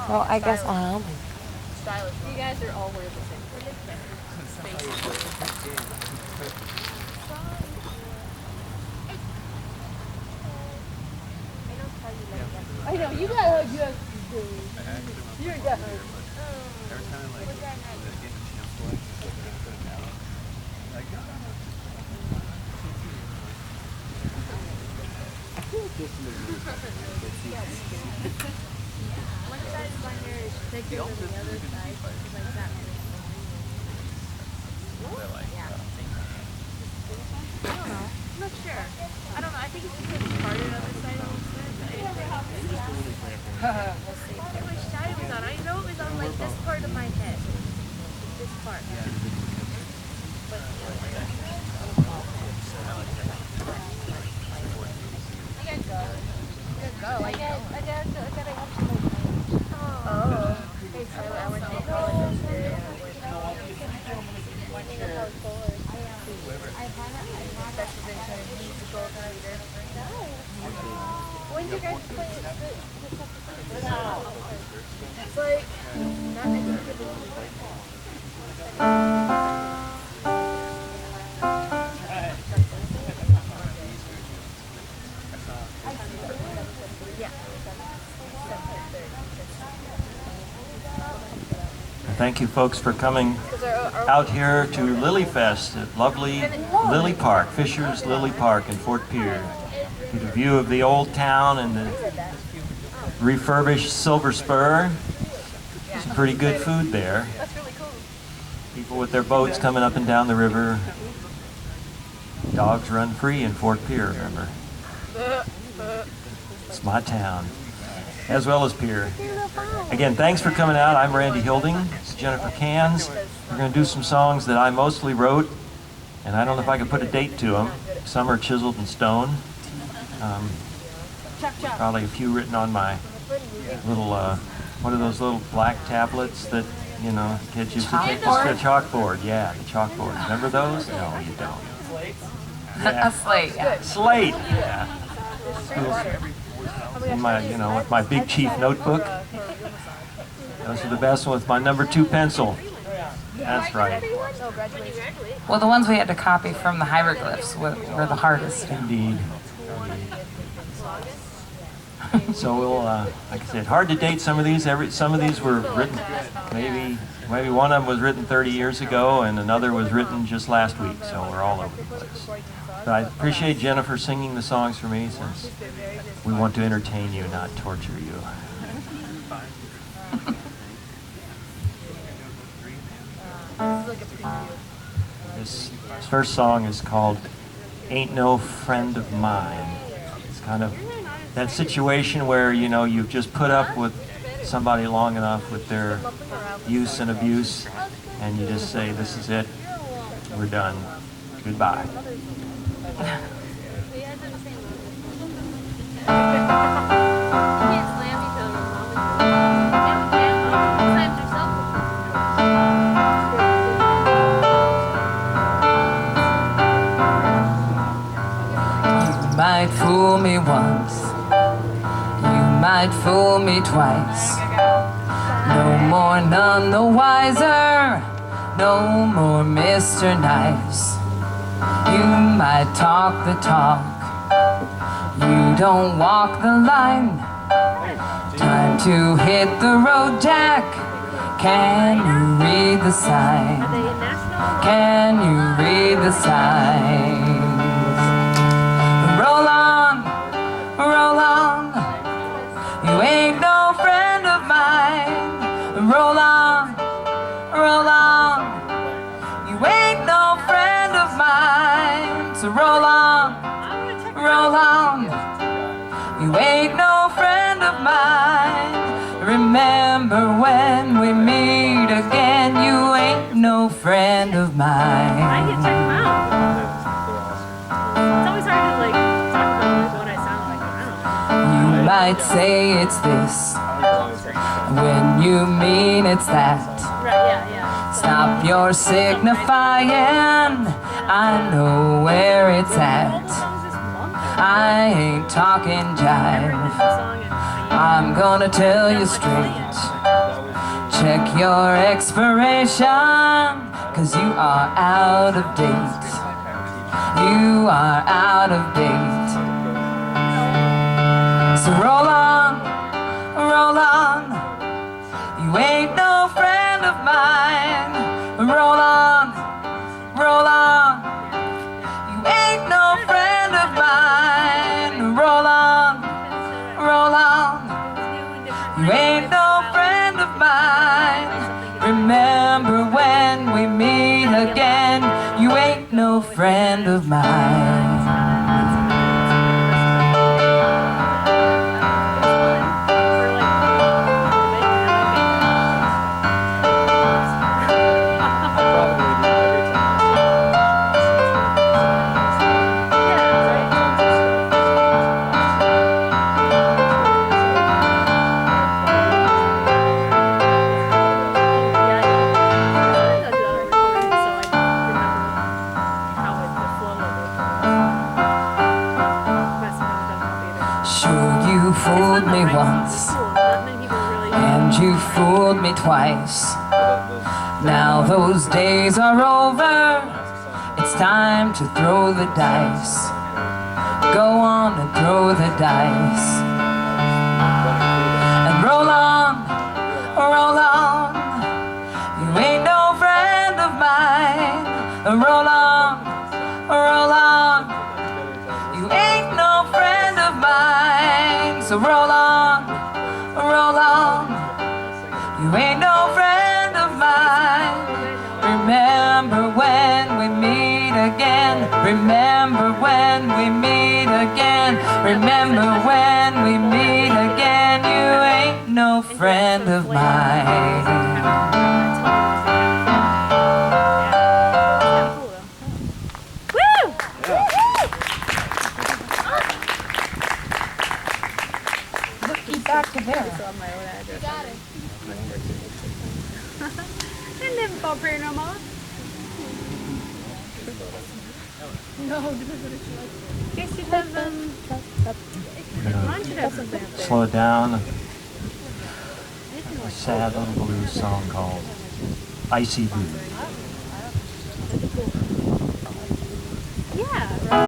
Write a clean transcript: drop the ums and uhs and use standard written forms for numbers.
Well, I guess, Stylish. You guys are all wearing the same I know, you got a good You're definitely. One side of my hair is thicker than the other side because I got yeah. I don't know. I'm not sure. I don't know. I think it's because it's harder on the side of the which side it was on. I know it was on like this part of my head. This part. But I gotta help you. Oh. Hey, so I went to college yesterday and I went when did you guys play it? It's like, not many people. Thank you folks for coming out here to Lilly Fest at lovely Lilly Park, Fischer's Lilly Park in Fort Pierre. Get a view of the old town and the refurbished Silver Spur. Some pretty good food there. People with their boats coming up and down the river. Dogs run free in Fort Pierre, remember? It's my town, as well as Pierre. Again, thanks for coming out. I'm Randy Hilding. It's Jennifer Kanz. We're going to do some songs that I mostly wrote, and I don't know if I could put a date to them. Some are chiseled in stone. Probably a few written on my little, what are those little black tablets that, you know, kids used to take to the chalkboard? Yeah, the chalkboard. Remember those? No, you don't. Yeah. a slate, yeah. Slate, yeah. In my, you know, with my Big Chief notebook. Those are the best ones with my #2 pencil. That's right. Well, the ones we had to copy from the hieroglyphs were the hardest. Indeed. So we'll, like I said, hard to date some of these. Some of these were written, maybe one of them was written 30 years ago, and another was written just last week. So we're all over the place. But I appreciate Jennifer singing the songs for me, since we want to entertain you, not torture you. This first song is called "Ain't No Friend of Mine." It's kind of that situation where, you know, you've just put up with somebody long enough with their use and abuse, and you just say, this is it, we're done, goodbye. You might fool me once, you might fool me twice. No more, none the wiser, no more Mr. Nice. You might talk the talk, you don't walk the line. Time to hit the road, Jack. Can you read the sign? Can you read the signs? Roll on, roll on. You ain't no friend of mine. Roll on, roll on. You ain't no friend of mine. So roll on, roll on. You ain't no friend of mine. Remember when we meet again, you ain't no friend of mine. I can check them out. It's always hard to like talk about what I sound like. I don't know. You might say it's this, when you mean it's that. Right, yeah. Stop your signifying, I know where it's at. I ain't talking jive, I'm gonna tell you straight. Check your expiration, 'cause you are out of date. You are out of date. So roll on, roll on. You ain't no friend of mine. Roll on, roll on. You ain't no friend of mine. Roll on, roll on. You ain't no friend of mine. Remember when we meet again. You ain't no friend of mine. You fooled me once, and you fooled me twice. Now those days are over. It's time to throw the dice. Go on and throw the dice. And roll on, roll on. You ain't no friend of mine. Roll on, roll on. You ain't no friend of mine. So roll on, roll on. You ain't no friend of mine. Remember when we meet again. Remember when we meet again. Remember when we meet again. You ain't no friend of mine. Back to there. You got it. And then fall prayer no more. No, guess you have lunch at something up there. Slow it down. A sad little blues song called Icy Blues. Yeah. Right.